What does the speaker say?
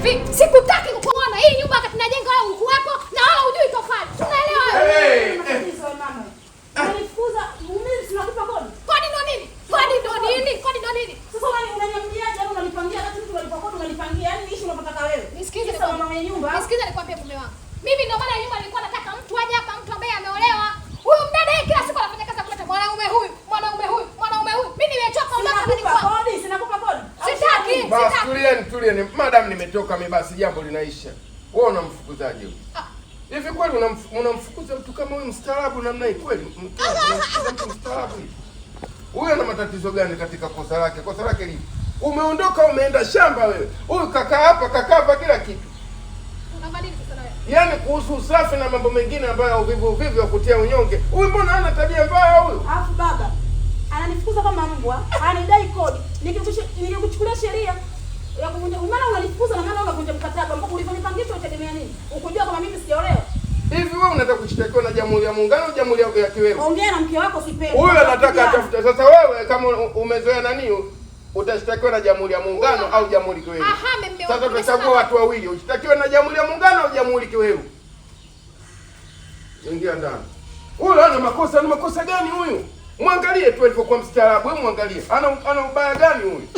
hivi, sikutaki kukuona hii nyumba wakati najenga wewe huku wako na wala hujui tofali. Tunaelewa wewe? Matatizo mama. Unanifukuza, mimi sinakupa kodi. Kodi ndo nini? Kodi ndo nini? Kodi ndo nini? Sasa unaniambiaje au unanipangia hata mtu alipa kodi unanipangia? Yaani niishi unapotaka wewe. Nisikize kwa mama mwenye nyumba. Nisikize nikwambie mume wangu. Mimi ndo maana nyumba nilikuwa nataka mtu aje hapa, mtu ambaye ameolewa. Huyu mdada yeye kila siku anafanya kazi kuleta mwanaume huyu, mwanaume huyu, mwanaume huyu. Mimi nimechoka ondoka na nikupa kodi, sinakupa kodi. Sitaki, Basi sitaki. tulieni. Madam nimetoka mimi basi jambo linaisha. Wewe unamfukuzaje huyu? Hivi kweli unamfukuza mtu kama huyu mstaarabu namna hii kweli? Mtu mstaarabu hivi. Huyu ana matatizo gani katika kosa lake? Kosa lake lipi? Umeondoka umeenda shamba wewe. Huyu kakaa hapa kakava kila kitu. Unabadili sasa wewe. Yaani kuhusu usafi na mambo mengine ambayo uvivu wa kutia unyonge. Huyu mbona hana tabia mbaya huyu? Alafu baba ananifukuza kama mbwa, anidai kodi. Nikikuchukulia sheria ya kuvunja, maana unanifukuza na maana unavunja mkataba ambao ulivyonipangisha utegemea nini? Ukujua kama mimi sijaolewa. Hivi wewe unataka kushtakiwa na Jamhuri ya Muungano au Jamhuri ya Kiwewe? Ongea na mke wako sipendi. Huyu anataka atafute. Sasa wewe kama umezoea nani utashtakiwa na Jamhuri ya Muungano au Jamhuri Kiwewe? Sasa tutachagua watu wawili, ushtakiwe na Jamhuri ya Muungano au Jamhuri Kiwewe. Ingia ndani. Huyu ana makosa gani huyu? Mwangalie tu alipokuwa mstaarabu, wewe mwangalie. Ana ubaya gani huyu?